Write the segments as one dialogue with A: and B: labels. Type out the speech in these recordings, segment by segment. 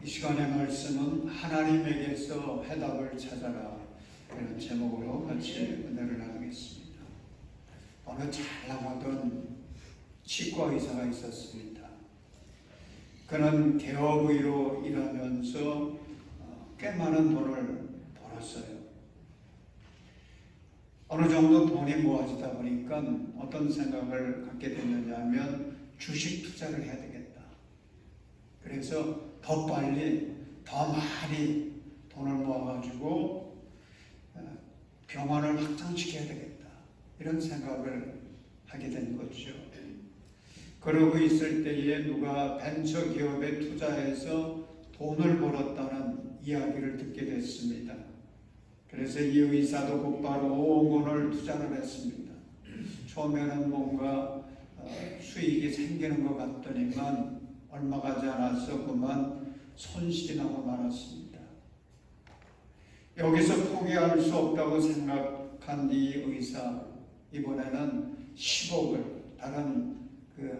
A: 이 시간의 말씀은 하나님에게서 해답을 찾아라, 이런 제목으로 같이 은혜를 나누겠습니다. 어느 잘 나가던 치과 의사가 있었습니다. 그는 개업의로 일하면서 꽤 많은 돈을 벌었어요. 어느 정도 돈이 모아지다 보니까 어떤 생각을 갖게 됐느냐 하면 주식 투자를 해야 되겠다. 그래서 더 빨리 더 많이 돈을 모아가지고 병원을 확장시켜야 되겠다, 이런 생각을 하게 된 거죠. 그러고 있을 때에 누가 벤처기업에 투자해서 돈을 벌었다는 이야기를 듣게 됐습니다. 그래서 이 의사도 곧바로 5억 원을 투자를 했습니다. 처음에는 뭔가 수익이 생기는 것 같더니만 얼마 가지 않아서 그만 손실이 나고 말았습니다. 여기서 포기할 수 없다고 생각한 이 의사, 이번에는 10억을 다른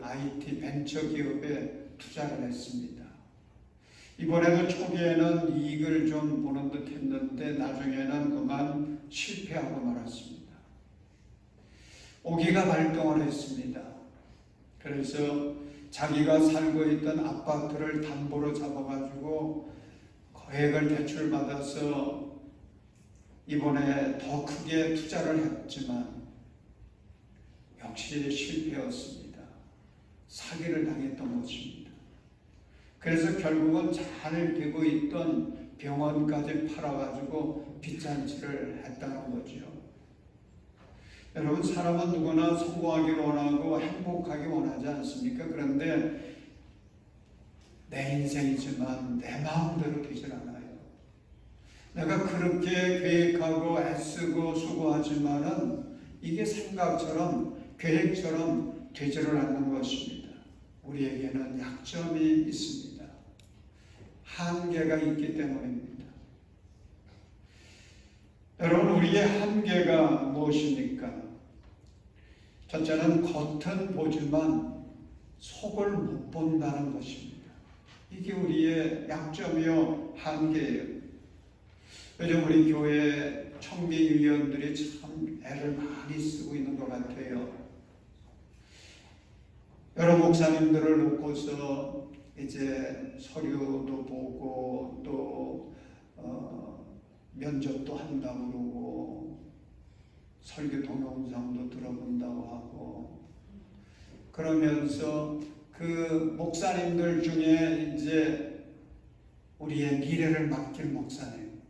A: IT 벤처기업에 투자를 했습니다. 이번에도 초기에는 이익을 좀 보는 듯 했는데 나중에는 그만 실패하고 말았습니다. 오기가 발동을 했습니다. 그래서 자기가 살고 있던 아파트를 담보로 잡아가지고 거액을 대출받아서 이번에 더 크게 투자를 했지만 역시 실패였습니다. 사기를 당했던 것입니다. 그래서 결국은 잘 되고 있던 병원까지 팔아가지고 빚잔치를 했다는 거죠. 여러분, 사람은 누구나 성공하기를 원하고 행복하기 원하지 않습니까? 그런데 내 인생이지만 내 마음대로 되질 않아요. 내가 그렇게 계획하고 애쓰고 수고하지만은 이게 생각처럼 계획처럼 되지를 않는 것입니다. 우리에게는 약점이 있습니다. 한계가 있기 때문입니다. 여러분, 우리의 한계가 무엇입니까? 첫째는 겉은 보지만 속을 못 본다는 것입니다. 이게 우리의 약점이요 한계예요. 요즘 우리 교회 청비위원들이 참 애를 많이 쓰고 있는 것 같아요. 여러 목사님들을 놓고서 이제 서류도 보고 또 면접도 한다고 그러고 설교 동영상도 들어본다고 하고, 그러면서 그 목사님들 중에 이제 우리의 미래를 맡길 목사님,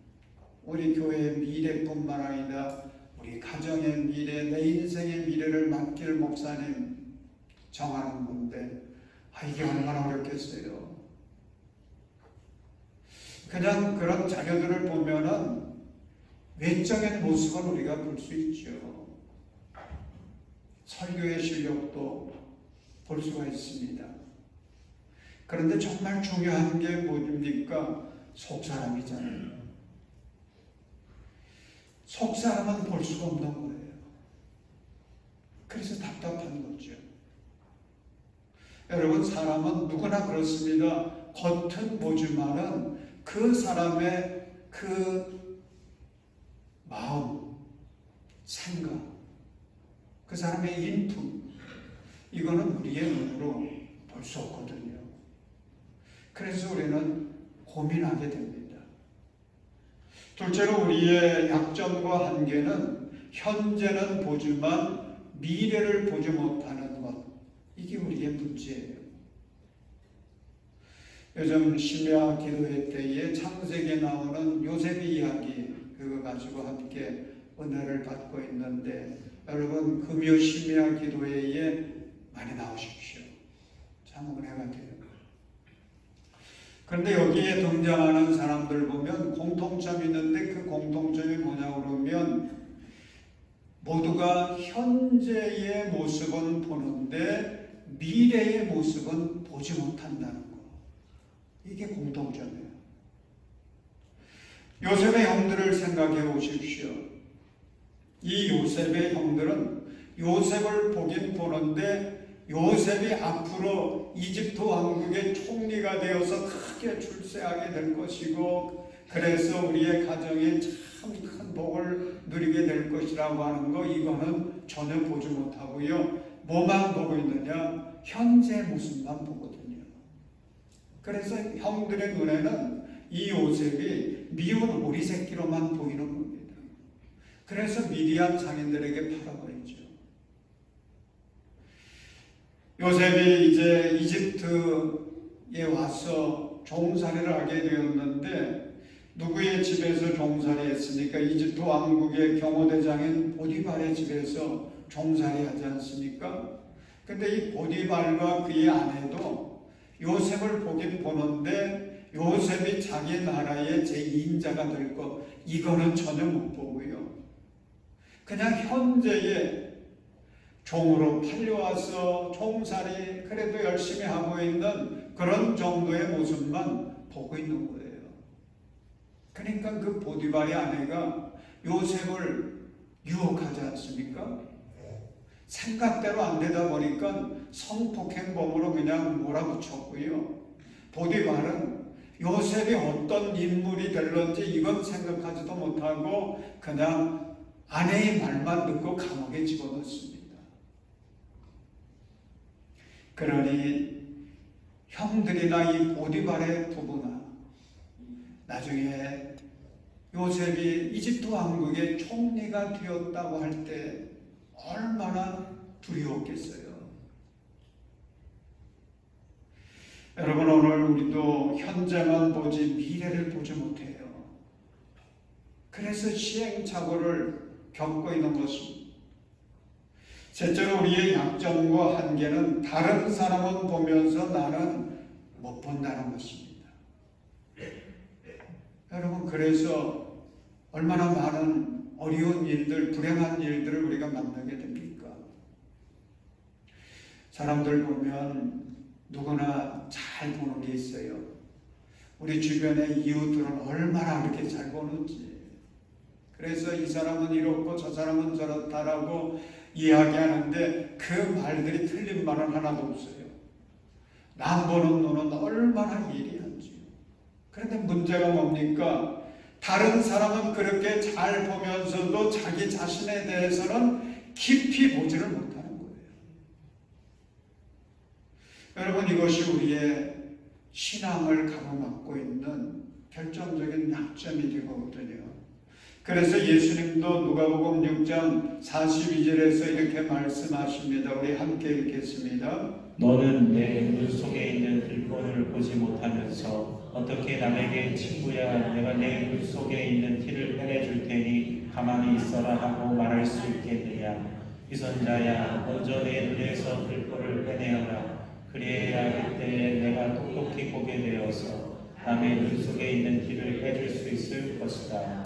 A: 우리 교회의 미래뿐만 아니라 우리 가정의 미래, 내 인생의 미래를 맡길 목사님 정하는 건데, 이게 얼마나 어렵겠어요. 그냥 그런 자녀들을 보면은 외적인 모습을 우리가 볼 수 있죠. 설교의 실력도 볼 수가 있습니다. 그런데 정말 중요한 게 뭡니까? 속사람이잖아요. 속사람은 볼 수가 없는 거예요. 그래서 답답한 거죠. 여러분, 사람은 누구나 그렇습니다. 겉은 보지만은 그 사람의 그 마음, 생각, 그 사람의 인품, 이거는 우리의 눈으로 볼 수 없거든요. 그래서 우리는 고민하게 됩니다. 둘째로 우리의 약점과 한계는 현재는 보지만 미래를 보지 못하는 것, 이게 우리의 문제예요. 요즘 심야 기도회 때에 창세기에 나오는 요셉의 이야기, 그거 가지고 함께 은혜를 받고 있는데, 여러분 금요 심야 기도회에 많이 나오십시오. 참 은혜가 돼요. 그런데 여기에 등장하는 사람들 보면 공통점이 있는데, 그 공통점이 뭐냐고 그러면 모두가 현재의 모습은 보는데 미래의 모습은 보지 못한다는 거. 이게 공통점이에요. 요셉의 형들을 생각해 보십시오. 이 요셉의 형들은 요셉을 보긴 보는데 요셉이 앞으로 이집트 왕국의 총 총리가 되어서 크게 출세하게 될 것이고, 그래서 우리의 가정이 참 큰 복을 누리게 될 것이라고 하는 거, 이거는 전혀 보지 못하고요. 뭐만 보고 있느냐? 현재 모습만 보거든요. 그래서 형들의 눈에는 이 요셉이 미운 오리 새끼로만 보이는 겁니다. 그래서 미디안 장인들에게 팔아버리죠. 요셉이 이제 이집트에 와서 종살이를 하게 되었는데, 누구의 집에서 종살이 했습니까? 이집트 왕국의 경호대장인 보디발의 집에서 종살이 하지 않습니까? 근데 이 보디발과 그의 아내도 요셉을 보긴 보는데, 요셉이 자기 나라의 제2인자가 될 것, 이거는 전혀 못 보고요. 그냥 현재의 종으로 팔려와서 종살이 그래도 열심히 하고 있는 그런 정도의 모습만 보고 있는 거예요. 그러니까 그 보디발의 아내가 요셉을 유혹하지 않습니까? 생각대로 안 되다 보니까 성폭행범으로 그냥 몰아붙였고요. 보디발은 요셉이 어떤 인물이 될런지 이건 생각하지도 못하고 그냥 아내의 말만 듣고 감옥에 집어넣습니다. 그러니 형들이나 이 보디발의 부부나 나중에 요셉이 이집트 왕국의 총리가 되었다고 할 때 얼마나 두려웠겠어요. 여러분, 오늘 우리도 현재만 보지 미래를 보지 못해요. 그래서 시행착오를 겪고 있는 것입니다. 셋째로 우리의 약점과 한계는 다른 사람은 보면서 나는 못 본다는 것입니다. 여러분, 그래서 얼마나 많은 어려운 일들, 불행한 일들을 우리가 만나게 됩니까? 사람들 보면 누구나 잘 보는 게 있어요. 우리 주변의 이웃들은 얼마나 그렇게 잘 보는지. 그래서 이 사람은 이렇고 저 사람은 저렇다라고 이야기하는데 그 말들이 틀린 말은 하나도 없어요. 남 보는 눈은 얼마나 예리한지. 그런데 문제가 뭡니까? 다른 사람은 그렇게 잘 보면서도 자기 자신에 대해서는 깊이 보지를 못하는 거예요. 여러분, 이것이 우리의 신앙을 가로막고 있는 결정적인 약점이 되거든요. 그래서 예수님도 누가복음 6장 42절에서 이렇게 말씀하십니다. 우리 함께 읽겠습니다.
B: 너는 내 눈 속에 있는 들본을 보지 못하면서 어떻게 남에게 친구야 내가 내 눈 속에 있는 티를 빼내줄 테니 가만히 있어라 하고 말할 수 있겠느냐. 위선자야 먼저 내 눈에서 들본을 빼내어라. 그래야 그때 내가 똑똑히 보게 되어서 남의 눈 속에 있는 티를 빼줄 수 있을 것이다.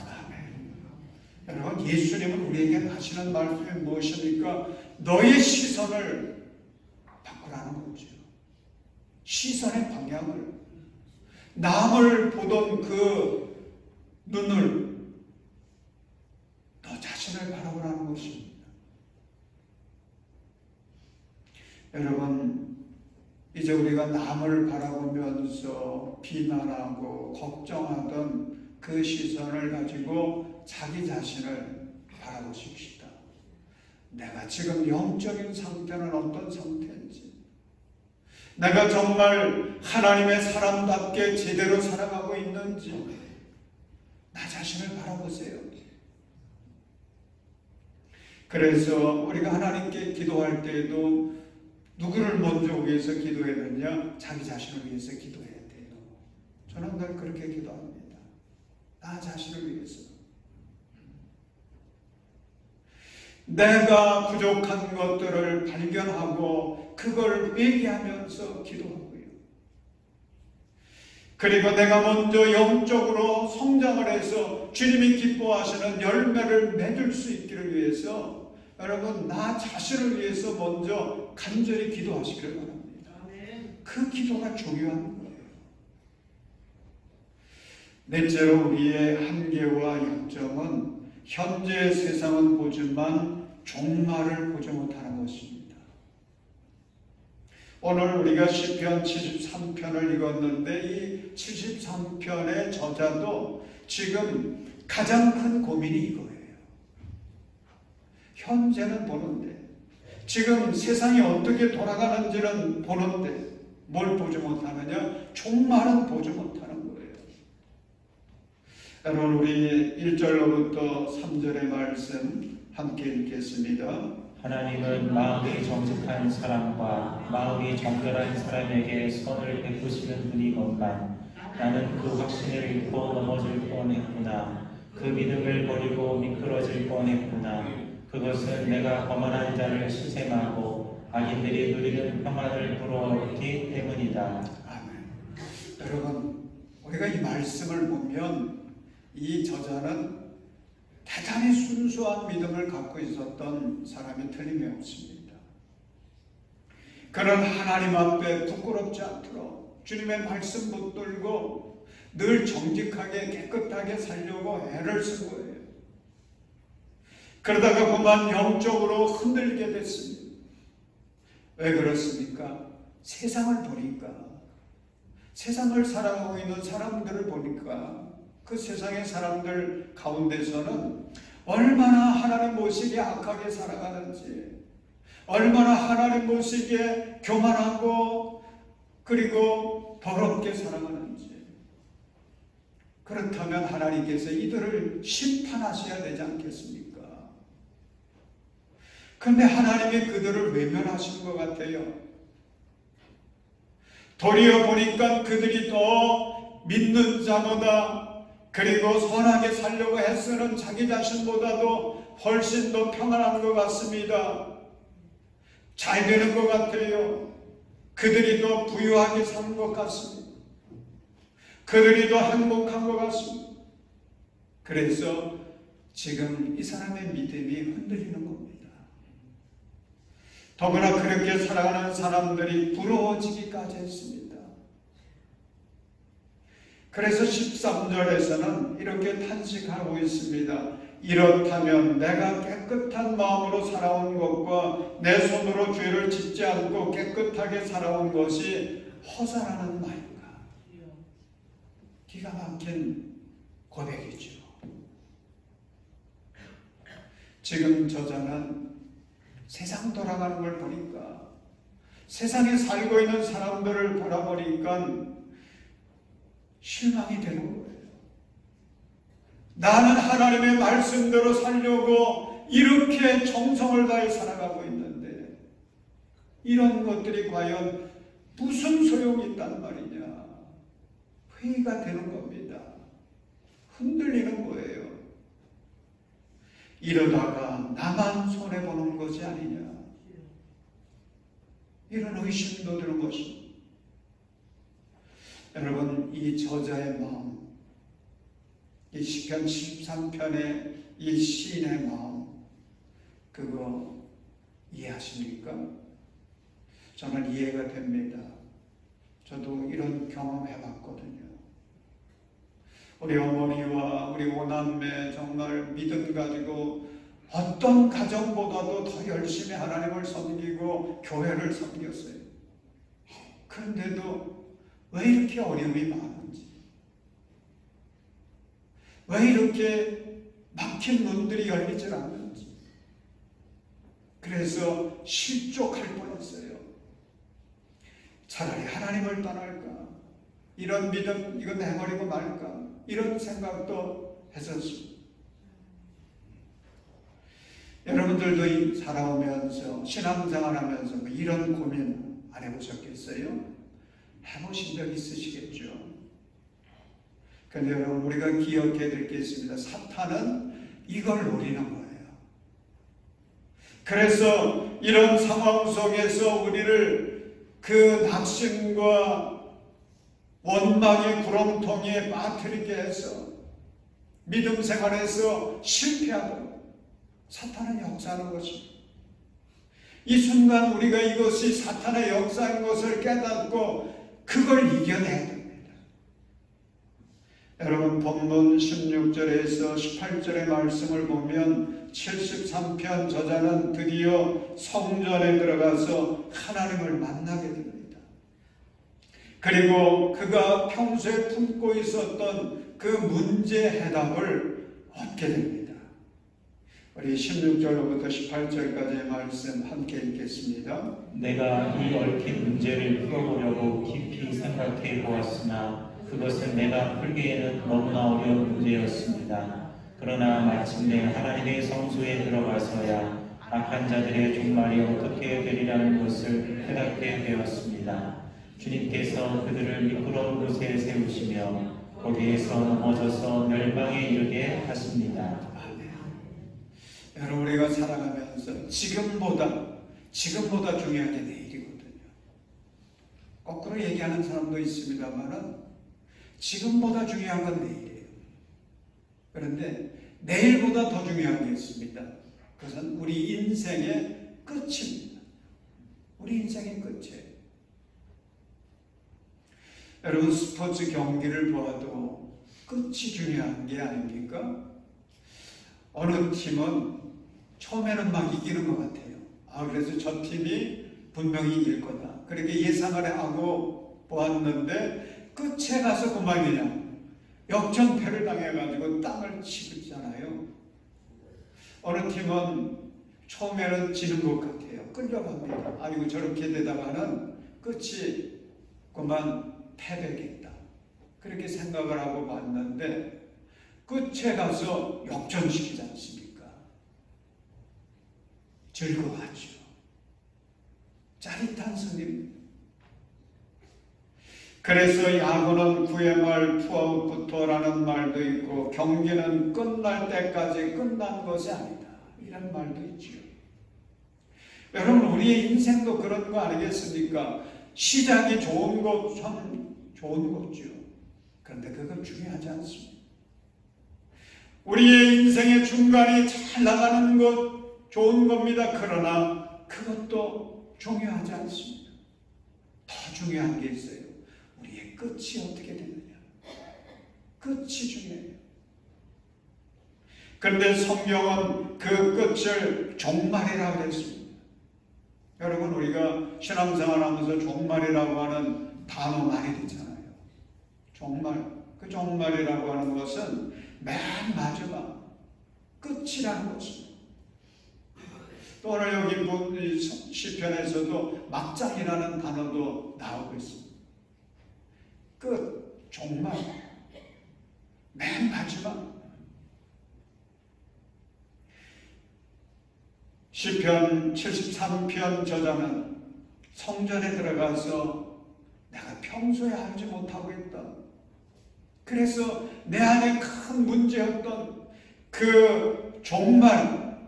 A: 여러분, 예수님은 우리에게 하시는 말씀이 무엇입니까? 너의 시선을 바꾸라는 거죠. 시선의 방향을. 남을 보던 그 눈을 너 자신을 바라보라는 것입니다. 여러분, 이제 우리가 남을 바라보면서 비난하고 걱정하던 그 시선을 가지고 자기 자신을 바라보십시다. 내가 지금 영적인 상태는 어떤 상태인지, 내가 정말 하나님의 사람답게 제대로 살아가고 있는지 나 자신을 바라보세요. 그래서 우리가 하나님께 기도할 때에도 누구를 먼저 위해서 기도해야 되느냐? 자기 자신을 위해서 기도해야 돼요. 저는 늘 그렇게 기도합니다. 나 자신을 위해서. 내가 부족한 것들을 발견하고 그걸 회개하면서 기도하고요. 그리고 내가 먼저 영적으로 성장을 해서 주님이 기뻐하시는 열매를 맺을 수 있기를 위해서 여러분, 나 자신을 위해서 먼저 간절히 기도하시기를 바랍니다. 그 기도가 중요한 거예요. 넷째로 우리의 한계와 약점은 현재 세상은 보지만 종말을 보지 못하는 것입니다. 오늘 우리가 시편 73편을 읽었는데 이 73편의 저자도 지금 가장 큰 고민이 이거예요. 현재는 보는데, 지금 세상이 어떻게 돌아가는지는 보는데 뭘 보지 못하느냐? 종말은 보지 못하는 거예요. 여러분, 우리 1절로부터 3절의 말씀 함께 읽겠습니다.
B: 하나님은 마음이 정직한 사람과 마음이 정결한 사람에게 선을 베푸시는 분이건만 나는 그 확신을 잃고 넘어질 뻔했구나. 그 믿음을 버리고 미끄러질 뻔했구나. 그것은 내가 거만한 자를 시샘하고 악인들이 누리는 평안을 부러웠기 때문이다.
A: 아멘. 여러분, 우리가 이 말씀을 보면 이 저자는 대단히 순수한 믿음을 갖고 있었던 사람이 틀림이 없습니다. 그는 하나님 앞에 부끄럽지 않도록 주님의 말씀 붙들고 늘 정직하게 깨끗하게 살려고 애를 쓴 거예요. 그러다가 그만 영적으로 흔들게 됐습니다. 왜 그렇습니까? 세상을 보니까, 세상을 살아가고 있는 사람들을 보니까 그 세상의 사람들 가운데서는 얼마나 하나님 모시기에 악하게 살아가는지, 얼마나 하나님 모시기에 교만하고 그리고 더럽게 살아가는지. 그렇다면 하나님께서 이들을 심판하셔야 되지 않겠습니까? 그런데 하나님이 그들을 외면하신 것 같아요. 도리어 보니까 그들이 더 믿는 자보다, 그리고 선하게 살려고 애쓰는 자기 자신보다도 훨씬 더 평안한 것 같습니다. 잘 되는 것 같아요. 그들이 더 부유하게 사는 것 같습니다. 그들이 더 행복한 것 같습니다. 그래서 지금 이 사람의 믿음이 흔들리는 겁니다. 더구나 그렇게 살아가는 사람들이 부러워지기까지 했습니다. 그래서 13절에서는 이렇게 탄식하고 있습니다. 이렇다면 내가 깨끗한 마음으로 살아온 것과 내 손으로 죄를 짓지 않고 깨끗하게 살아온 것이 허사라는 말인가? 기가 막힌 고백이죠. 지금 저자는 세상 돌아가는 걸 보니까, 세상에 살고 있는 사람들을 바라보니까 실망이 되는 거예요. 나는 하나님의 말씀대로 살려고 이렇게 정성을 다해 살아가고 있는데 이런 것들이 과연 무슨 소용이 있단 말이냐. 회의가 되는 겁니다. 흔들리는 거예요. 이러다가 나만 손해보는 것이 아니냐, 이런 의심도 드는 것입니다. 여러분, 이 저자의 마음, 이 시편 13편의 이 시인의 마음, 그거 이해하십니까? 저는 이해가 됩니다. 저도 이런 경험 해봤거든요. 우리 어머니와 우리 오남매 정말 믿음 가지고 어떤 가정보다도 더 열심히 하나님을 섬기고 교회를 섬겼어요. 그런데도 왜 이렇게 어려움이 많은지, 왜 이렇게 막힌 문들이 열리질 않는지, 그래서 실족할 뻔했어요. 차라리 하나님을 떠날까, 이런 믿음 이거 내버리고 말까, 이런 생각도 했었습니다. 여러분들도 살아오면서 신앙생활하면서 이런 고민 안 해보셨겠어요? 해보신 적 있으시겠죠? 그런데 여러분, 우리가 기억해야 될 게 있습니다. 사탄은 이걸 노리는 거예요. 그래서 이런 상황 속에서 우리를 그 낙심과 원망의 구렁텅이에 빠뜨리게 해서 믿음 생활에서 실패하도록 사탄은 역사하는 것입니다. 이 순간 우리가 이것이 사탄의 역사인 것을 깨닫고 그걸 이겨내야 됩니다. 여러분 본문 16절에서 18절의 말씀을 보면 73편 저자는 드디어 성전에 들어가서 하나님을 만나게 됩니다. 그리고 그가 평소에 품고 있었던 그 문제 해답을 얻게 됩니다. 우리 16절로부터 18절까지의 말씀 함께 읽겠습니다.
B: 내가 이 얽힌 문제를 풀어보려고 깊이 생각해 보았으나 그것은 내가 풀기에는 너무나 어려운 문제였습니다. 그러나 마침내 하나님의 성소에 들어가서야 악한 자들의 종말이 어떻게 되리라는 것을 깨닫게 되었습니다. 주님께서 그들을 미끄러운 곳에 세우시며 거기에서 넘어져서 멸망에 이르게 하십니다.
A: 여러분 우리가 살아가면서 지금보다 중요한 게 내일이거든요. 거꾸로 얘기하는 사람도 있습니다만은 지금보다 중요한 건 내일이에요. 그런데 내일보다 더 중요한 게 있습니다. 그것은 우리 인생의 끝입니다. 우리 인생의 끝이에요. 여러분 스포츠 경기를 보아도 끝이 중요한 게 아닙니까? 어느 팀은 처음에는 막 이기는 것 같아요. 그래서 저 팀이 분명히 이길 거다. 그렇게 예상을 하고 보았는데 끝에 가서 그만이냐. 역전패를 당해가지고 땅을 치고 있잖아요. 어느 팀은 처음에는 지는 것 같아요. 끌려갑니다. 아니고 저렇게 되다가는 끝이 그만 패배겠다. 그렇게 생각을 하고 봤는데 끝에 가서 역전시키지 않습니까? 즐거워하죠. 짜릿한 승리입니다. 그래서 야구는 9회 말 투아웃부터라는 말도 있고 경기는 끝날 때까지 끝난 것이 아니다. 이런 말도 있죠. 여러분 우리의 인생도 그런 거 아니겠습니까? 시작이 좋은 것 참 좋은 거죠. 그런데 그건 중요하지 않습니다. 우리의 인생의 중간이 잘 나가는 것 좋은 겁니다. 그러나 그것도 중요하지 않습니다. 더 중요한 게 있어요. 우리의 끝이 어떻게 되느냐. 끝이 중요해요. 그런데 성경은 그 끝을 종말이라고 했습니다. 여러분 우리가 신앙생활하면서 종말이라고 하는 단어 많이 듣잖아요. 종말. 그 종말이라고 하는 것은 맨 마지막 끝이라는 것입니다. 또 오늘 여기 시편에서도 막장이라는 단어도 나오고 있습니다. 끝, 종말, 맨 마지막. 시편 73편 저자는 성전에 들어가서 내가 평소에 알지 못하고 있다. 그래서 내 안에 큰 문제였던 그 종말,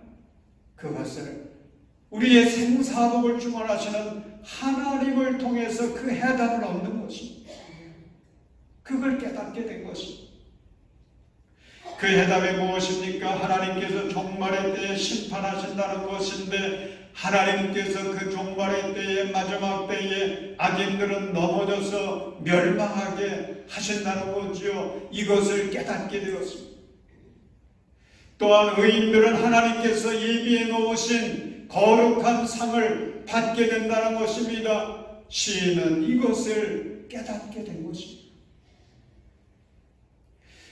A: 그것을 우리의 생사복을 주관하시는 하나님을 통해서 그 해답을 얻는 것입니다. 그걸 깨닫게 된 것입니다. 그 해답이 무엇입니까? 하나님께서 종말의 때에 심판하신다는 것인데 하나님께서 그 종말의 때에 마지막 때에 악인들은 넘어져서 멸망하게 하신다는 거지요. 이것을 깨닫게 되었습니다. 또한 의인들은 하나님께서 예비해 놓으신 거룩한 상을 받게 된다는 것입니다. 시인은 이것을 깨닫게 된 것입니다.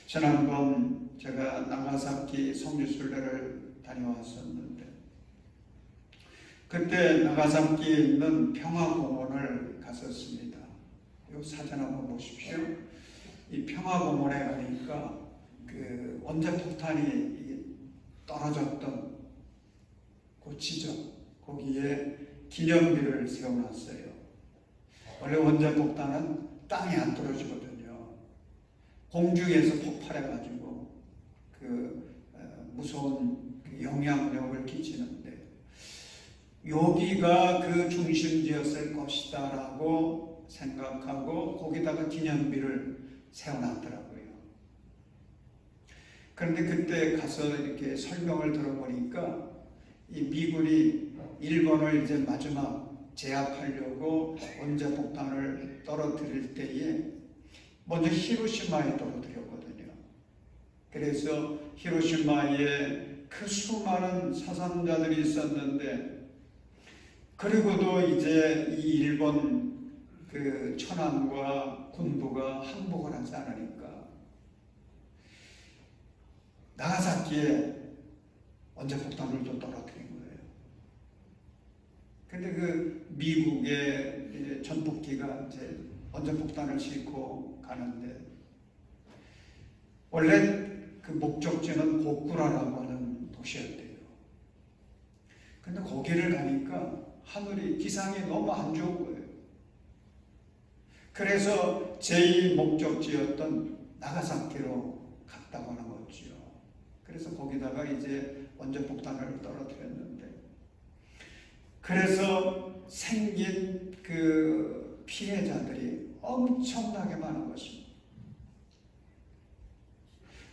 A: 지난번 제가 나가사키 성지순례를 다녀왔었는데 그때 나가사키에 있는 평화공원을 갔었습니다. 이 사진 한번 보십시오. 이 평화공원에 가니까 그 원자폭탄이 떨어졌던 그 지점, 거기에 기념비를 세워놨어요. 원래 원자폭탄은 땅에 안 떨어지거든요. 공중에서 폭발해가지고 무서운 영향력을 끼치는데 여기가 그 중심지였을 것이다 라고 생각하고 거기다가 기념비를 세워놨더라고요. 그런데 그때 가서 이렇게 설명을 들어보니까 이 미군이 일본을 이제 마지막 제압하려고 원자폭탄을 떨어뜨릴 때에 먼저 히로시마에 떨어뜨렸거든요. 그래서 히로시마에 그 수많은 사상자들이 있었는데, 그리고도 이제 이 일본 그 천황과 군부가 항복을 하지 않으니까 나가사키에 원자폭탄을 또 떨어뜨린 거예요. 근데 그 미국의 전폭기가 이제 원자폭탄을 싣고 가는데, 원래 그 목적지는 고쿠라라고 하는 도시였대요. 근데 거기를 가니까 하늘이 기상이 너무 안 좋은 거예요. 그래서 제2 목적지였던 나가사키로 갔다고 하는 거지요. 그래서 거기다가 이제 원자폭탄을 떨어뜨렸는데, 그래서 생긴 그 피해자들이 엄청나게 많은 것입니다.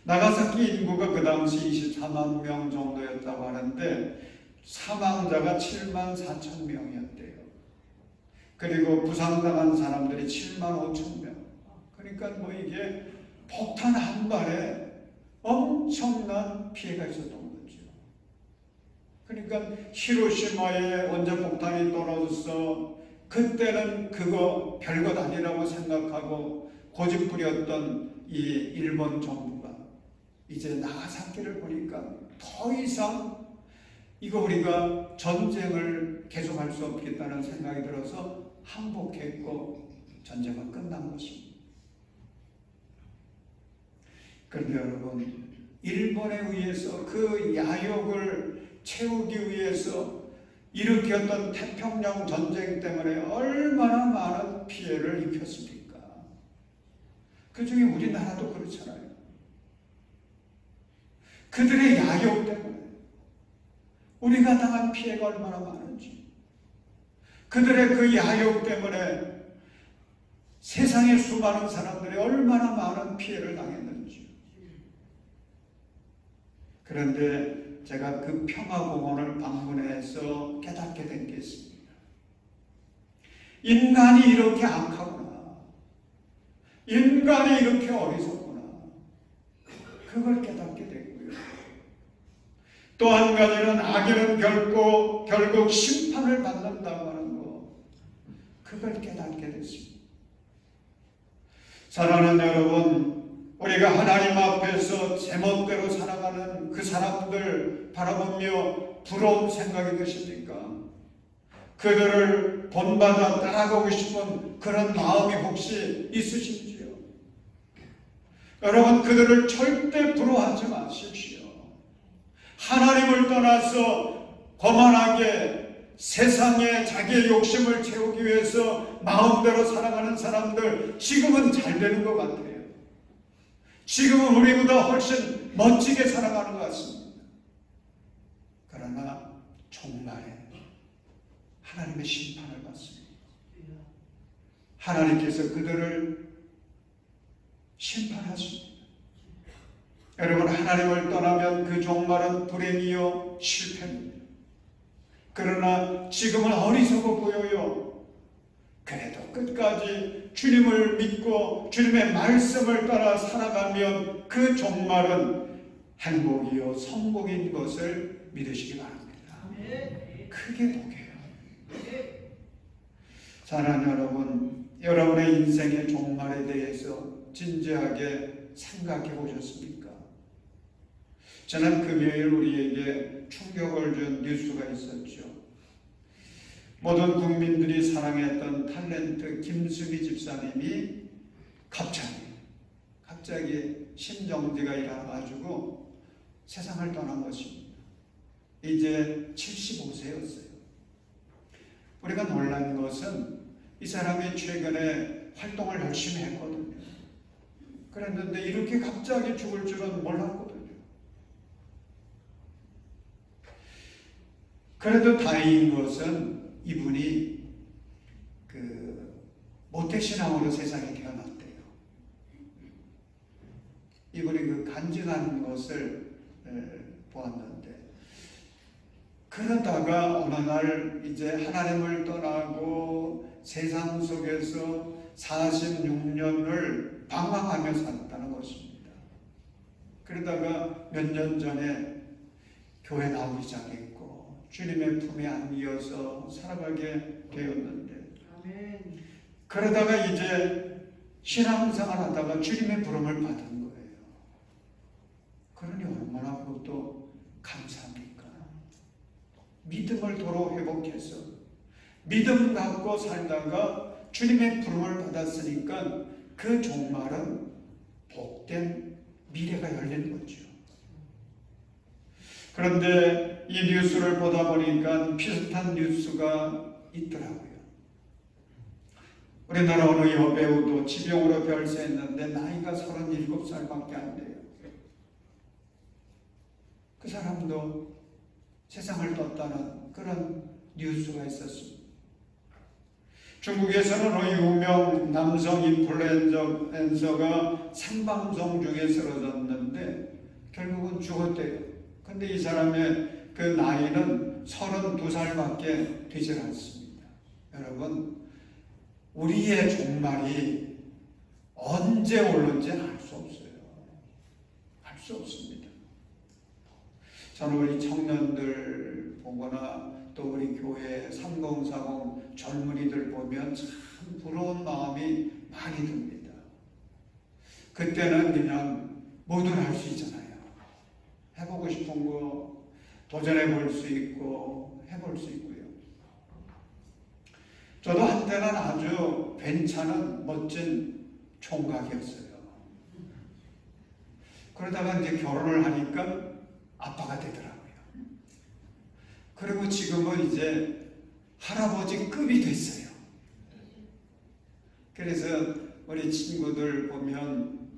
A: 나가사키 인구가 그 당시 24만 명 정도였다고 하는데 사망자가 7만 4천 명이었대요. 그리고 부상당한 사람들이 7만 5천 명. 그러니까 뭐 이게 폭탄 한 발에 엄청난 피해가 있었던 거죠. 그러니까 히로시마에 원자폭탄이 떨어져서 그때는 그거 별것 아니라고 생각하고 고집부렸던 이 일본 정부가 이제 나가사키를 보니까 더 이상 이거 우리가 전쟁을 계속할 수 없겠다는 생각이 들어서 항복했고 전쟁은 끝난 것입니다. 그런데 여러분, 일본에 의해서 그 야욕을 채우기 위해서 일으켰던 태평양 전쟁 때문에 얼마나 많은 피해를 입혔습니까? 그 중에 우리나라도 그렇잖아요. 그들의 야욕 때문에 우리가 당한 피해가 얼마나 많은지, 그들의 그 야욕 때문에 세상의 수많은 사람들이 얼마나 많은 피해를 당했는지. 그런데 제가 그 평화공원을 방문해서 깨닫게 된 게 있습니다. 인간이 이렇게 악하구나, 인간이 이렇게 어리석구나, 그걸 깨닫게 됐고요. 또 한 가지는 악인은 결국 심판을 받는다고 하는 거, 그걸 깨닫게 됐습니다. 사랑하는 여러분, 우리가 하나님 앞에서 제멋대로 살아가는 그 사람들 바라보며 부러운 생각이 드십니까? 그들을 본받아 따라가고 싶은 그런 마음이 혹시 있으신지요? 여러분, 그들을 절대 부러워하지 마십시오. 하나님을 떠나서 거만하게 세상에 자기의 욕심을 채우기 위해서 마음대로 살아가는 사람들, 지금은 잘 되는 것 같아요. 지금은 우리보다 훨씬 멋지게 살아가는 것 같습니다. 그러나 종말에 하나님의 심판을 받습니다. 하나님께서 그들을 심판하십니다. 여러분, 하나님을 떠나면 그 종말은 불행이요 실패입니다. 그러나 지금은 어리석어 보여요. 그래도 끝까지 주님을 믿고 주님의 말씀을 따라 살아가면 그 종말은 행복이요 성공인 것을 믿으시기 바랍니다. 그게 복이에요. 사랑하는 여러분, 여러분의 인생의 종말에 대해서 진지하게 생각해 보셨습니까? 지난 금요일 우리에게 충격을 준 뉴스가 있었죠. 모든 국민들이 사랑했던 탤런트 김수미 집사님이 갑자기 심정지가 일어나가지고 세상을 떠난 것입니다. 이제 75세였어요. 우리가 놀란 것은 이 사람이 최근에 활동을 열심히 했거든요. 그랬는데 이렇게 갑자기 죽을 줄은 몰랐거든요. 그래도 다행인 것은 이분이 모태신앙으로 세상에 태어났대요. 이분이 간증한 것을 보았는데, 그러다가 어느 날 이제 하나님을 떠나고 세상 속에서 46년을 방황하며 살았다는 것입니다. 그러다가 몇 년 전에 교회 나오기 시작했고 주님의 품에 안기어서 살아가게 되었는데, 그러다가 이제 신앙생활 하다가 주님의 부름을 받은 거예요. 그러니 얼마나 그것도 감사합니까? 믿음을 도로 회복해서 믿음 갖고 살다가 주님의 부름을 받았으니까 그 종말은 복된 미래가 열린 거죠. 그런데 이 뉴스를 보다 보니까 비슷한 뉴스가 있더라고요. 우리나라 어느 여배우도 지병으로 별세했는데 나이가 37살밖에 안 돼요. 그 사람도 세상을 떴다는 그런 뉴스가 있었습니다. 중국에서는 어느 유명 남성 인플루엔서가 생방송 중에 쓰러졌는데 결국은 죽었대요. 근데 이 사람의 그 나이는 32살밖에 되지 않습니다. 여러분, 우리의 종말이 언제 올는지 알 수 없어요. 알 수 없습니다. 저는 우리 청년들 보거나 또 우리 교회 3040 젊은이들 보면 참 부러운 마음이 많이 듭니다. 그때는 그냥 뭐든 할 수 있잖아요. 해보고 싶은 거 도전해 볼 수 있고 해볼 수 있고요. 저도 한때는 아주 괜찮은 멋진 총각이었어요. 그러다가 이제 결혼을 하니까 아빠가 되더라고요. 그리고 지금은 이제 할아버지급이 됐어요. 그래서 우리 친구들 보면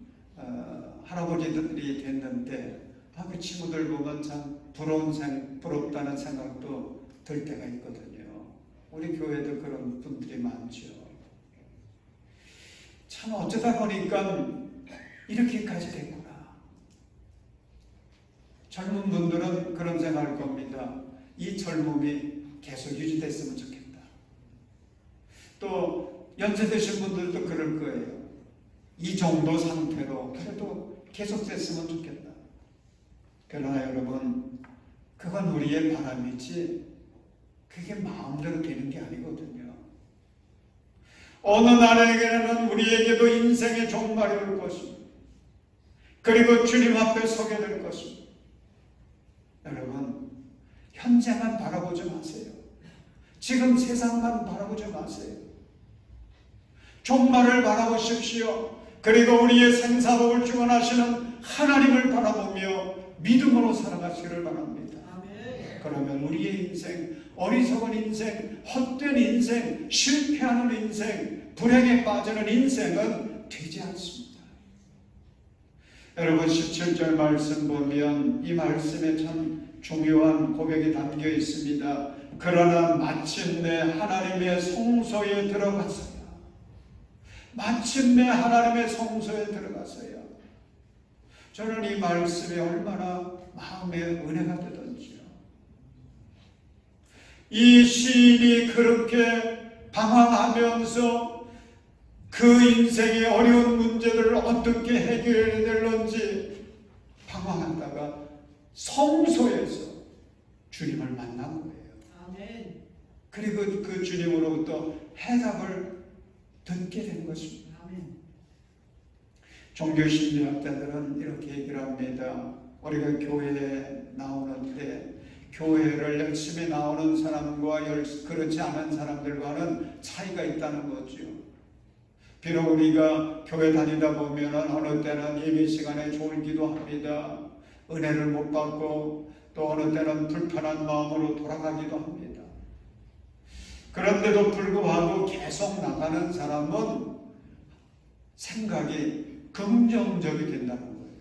A: 할아버지들이 됐는데 그 친구들 보면 참 부럽다는 생각도 들 때가 있거든요. 우리 교회도 그런 분들이 많죠. 참 어쩌다 보니까 이렇게까지 됐구나. 젊은 분들은 그런 생각할 겁니다. 이 젊음이 계속 유지됐으면 좋겠다. 또 연세 드신 분들도 그럴 거예요. 이 정도 상태로 그래도 계속 됐으면 좋겠다. 그러나 여러분, 그건 우리의 바람이지 그게 마음대로 되는 게 아니거든요. 어느 날에게는 우리에게도 인생의 종말이 올 것입니다. 그리고 주님 앞에 서게 될 것입니다. 여러분, 현재만 바라보지 마세요. 지금 세상만 바라보지 마세요. 종말을 바라보십시오. 그리고 우리의 생사복을 주관하시는 하나님을 바라보며 믿음으로 살아가시기를 바랍니다. 아멘. 그러면 우리의 인생, 어리석은 인생, 헛된 인생, 실패하는 인생, 불행에 빠지는 인생은 되지 않습니다. 여러분, 17절 말씀 보면 이 말씀에 참 중요한 고백이 담겨 있습니다. 그러나 마침내 하나님의 성소에 들어가서야. 마침내 하나님의 성소에 들어가서야. 저는 이 말씀이 얼마나 마음에 은혜가 되던지요. 이 시인이 그렇게 방황하면서 그 인생의 어려운 문제들을 어떻게 해결해야 될런지 방황하다가 성소에서 주님을 만난 거예요. 아멘. 그리고 그 주님으로부터 해답을 듣게 된 것입니다. 아멘. 종교심리학자들은 이렇게 얘기를 합니다. 우리가 교회에 나오는데 교회를 열심히 나오는 사람과 그렇지 않은 사람들과는 차이가 있다는 거죠. 비록 우리가 교회 다니다 보면 어느 때는 예배 시간에 좋은 기도합니다. 은혜를 못 받고 또 어느 때는 불편한 마음으로 돌아가기도 합니다. 그런데도 불구하고 계속 나가는 사람은 생각이 긍정적이 된다는 거예요.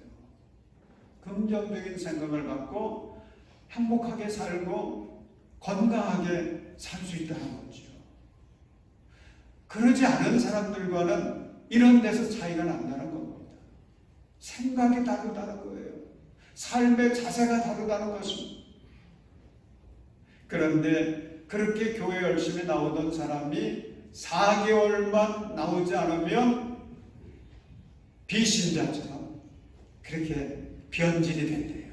A: 긍정적인 생각을 갖고 행복하게 살고 건강하게 살 수 있다는 거죠. 그러지 않은 사람들과는 이런 데서 차이가 난다는 겁니다. 생각이 다르다는 거예요. 삶의 자세가 다르다는 것입니다. 그런데 그렇게 교회 열심히 나오던 사람이 4개월만 나오지 않으면 비신자처럼 그렇게 변질이 된대요.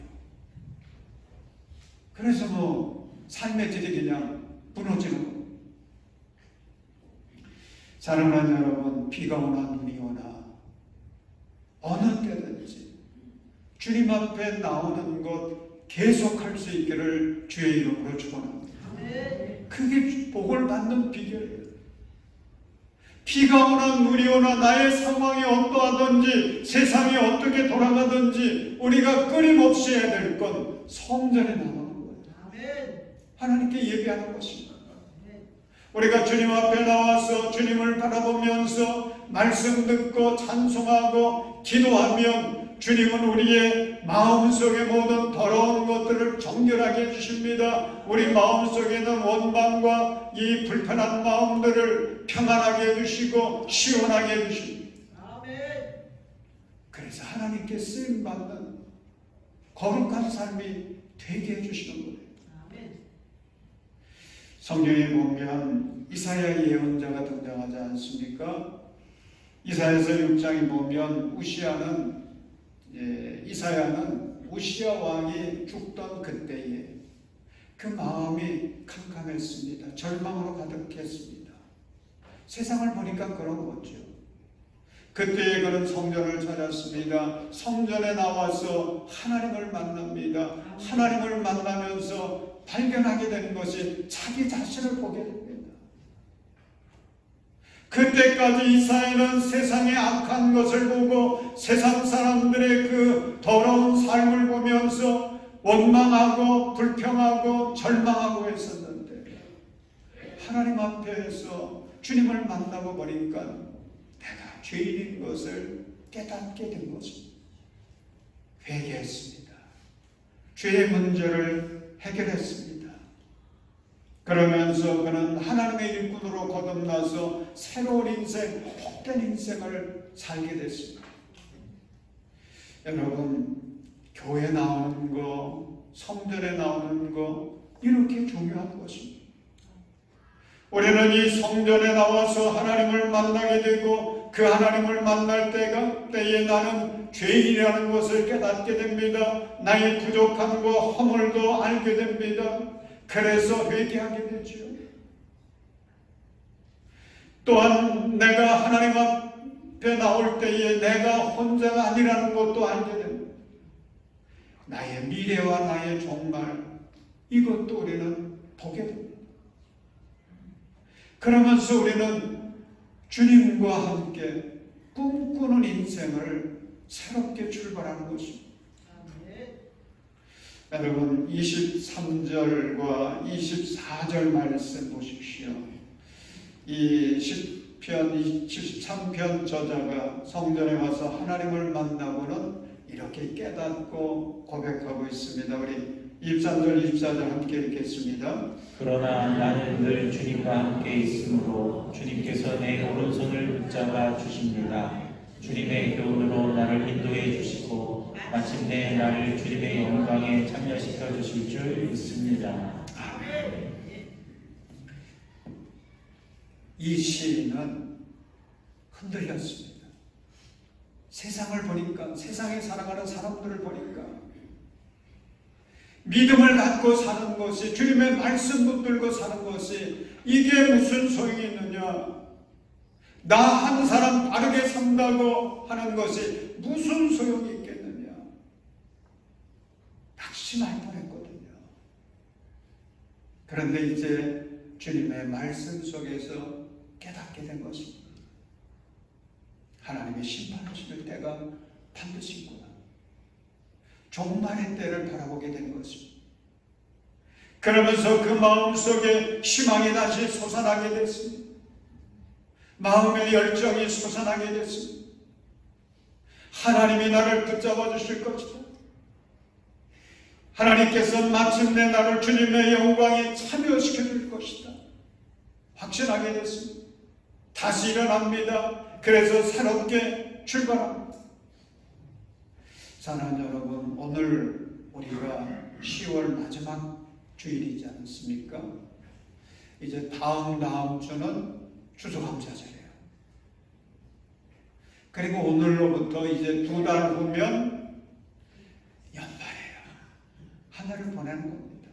A: 그래서 뭐 삶의 질이 그냥 무너지는 거예요. 사랑하는 여러분, 비가 오나 눈이 오나 어느 때든지 주님 앞에 나오는 것 계속할 수 있기를 주의 이름으로 축원합니다. 그게 복을 받는 비결이에요. 비가 오나 눈이 오나 나의 상황이 어떠하든지 세상이 어떻게 돌아가든지 우리가 끊임없이 해야 될 건 성전에 나오는 거예요. 하나님께 예배하는 것입니다. 우리가 주님 앞에 나와서 주님을 바라보면서 말씀 듣고 찬송하고 기도하면 주님은 우리의 마음속의 모든 더러운 것들을 정결하게 해주십니다. 우리 마음속에는 원망과 이 불편한 마음들을 평안하게 해주시고 시원하게 해주십니다. 그래서 하나님께 쓰임받는 거룩한 삶이 되게 해주시는 거예요. 성경에 보면 이사야 예언자가 등장하지 않습니까? 이사야서 6장에 보면 이사야는 우시야 왕이 죽던 그때에 그 마음이 캄캄했습니다. 절망으로 가득했습니다. 세상을 보니까 그런 거죠. 그때에 그는 성전을 찾았습니다. 성전에 나와서 하나님을 만납니다. 하나님을 만나면서 발견하게 된 것이 자기 자신을 보게 됩니다. 그때까지 이사야는 세상의 악한 것을 보고 세상 사람들의 그 더러운 삶을 보면서 원망하고 불평하고 절망하고 했었는데 하나님 앞에서 주님을 만나고 보니까 내가 죄인인 것을 깨닫게 된 것입니다. 회개했습니다. 죄의 문제를 해결했습니다. 그러면서 그는 하나님의 일꾼으로 거듭나서 새로운 인생, 복된 인생을 살게 됐습니다. 여러분, 교회 나오는 거, 성전에 나오는 거 이렇게 중요한 것입니다. 우리는 이 성전에 나와서 하나님을 만나게 되고 그 하나님을 만날 때에 나는 죄인이라는 것을 깨닫게 됩니다. 나의 부족함과 허물도 알게 됩니다. 그래서 회개하게 되죠. 또한 내가 하나님 앞에 나올 때에 내가 혼자가 아니라는 것도 알게 됩니다. 나의 미래와 나의 종말 이것도 우리는 보게 됩니다. 그러면서 우리는 주님과 함께 꿈꾸는 인생을 새롭게 출발하는 것입니다. 여러분 23절과 24절 말씀 보십시오. 이 시편 73편 저자가 성전에 와서 하나님을 만나고는 이렇게 깨닫고 고백하고 있습니다. 우리 23절 24절 함께 읽겠습니다.
B: 그러나 나는 늘 주님과 함께 있으므로 주님께서 내 오른손을 붙잡아 주십니다. 주님의 교훈으로 나를 인도해 주시고 마침내 나를 주님의 영광에 참여시켜 주실 줄 믿습니다.
A: 이 시인은 흔들렸습니다. 세상을 보니까, 세상에 살아가는 사람들을 보니까 믿음을 갖고 사는 것이, 주님의 말씀 붙들고 사는 것이 이게 무슨 소용이 있느냐? 나 한 사람 바르게 산다고 하는 것이 무슨 소용이 있겠느냐? 낙심할 뻔했거든요. 그런데 이제 주님의 말씀 속에서 깨닫게 된 것입니다. 하나님의 심판하실 때가 반드시 있구나. 종말의 때를 바라보게 된 것입니다. 그러면서 그 마음속에 희망이 다시 솟아나게 됐습니다. 마음의 열정이 솟아나게 됐습니다. 하나님이 나를 붙잡아 주실 것이다. 하나님께서 마침내 나를 주님의 영광에 참여시켜 줄 것이다. 확신하게 됐습니다. 다시 일어납니다. 그래서 새롭게 출발합니다. 사랑하는 여러분, 오늘 우리가 10월 마지막 주일이지 않습니까? 이제 다음 주는 추수감사절이에요. 그리고 오늘로부터 이제 2달 후면 하늘을 보내는 겁니다.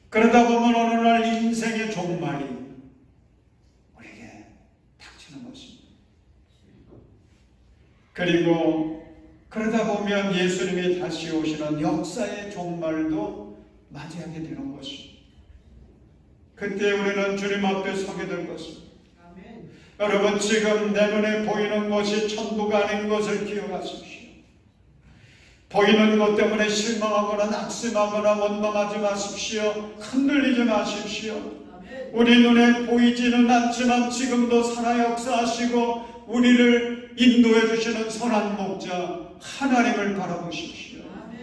A: 그러다 보면 어느 날 인생의 종말이 우리에게 닥치는 것입니다. 그리고 그러다 보면 예수님이 다시 오시는 역사의 종말도 맞이하게 되는 것입니다. 그때 우리는 주님 앞에 서게 될 것입니다. 아멘. 여러분, 지금 내 눈에 보이는 것이 천부가 아닌 것을 기억하십시오. 보이는 것 때문에 실망하거나 낙심하거나 원망하지 마십시오. 흔들리지 마십시오. 아멘. 우리 눈에 보이지는 않지만 지금도 살아 역사하시고 우리를 인도해 주시는 선한 목자 하나님을 바라보십시오. 아멘.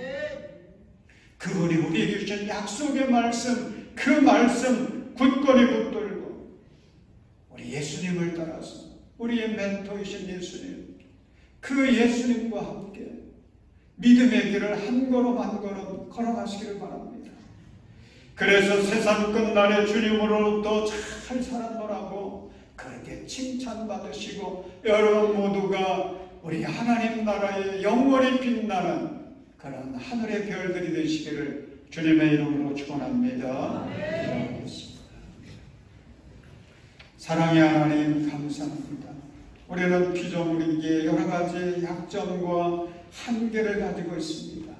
A: 그분이 우리에게 주신 약속의 말씀, 그 말씀 굳건히 붙들고 우리 예수님을 따라서 우리의 멘토이신 예수님, 그 예수님과 함께 믿음의 길을 한 걸음 한 걸음 걸어가시기를 바랍니다. 그래서 세상 끝날에 주님으로부터 잘 살았노라고 그렇게 칭찬받으시고 여러분 모두가 우리 하나님 나라에 영원히 빛나는 그런 하늘의 별들이 되시기를 주님의 이름으로 축원합니다. 사랑의 하나님, 감사합니다. 우리는 피조물에게 여러 가지 약점과 한계를 가지고 있습니다.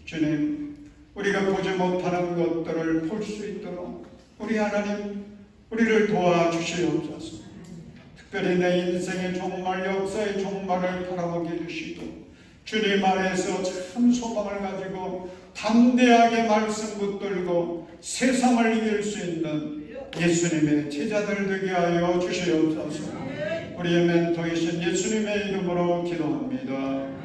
A: 주님, 우리가 보지 못하는 것들을 볼 수 있도록 우리 하나님, 우리를 도와주시옵소서. 특별히 내 인생의 종말, 역사의 종말을 바라보게 해주시고 주님 안에서 참 소망을 가지고 담대하게 말씀 붙들고 세상을 이길 수 있는 예수님의 제자들 되게 하여 주시옵소서. 우리의 멘토이신 예수님의 이름으로 기도합니다.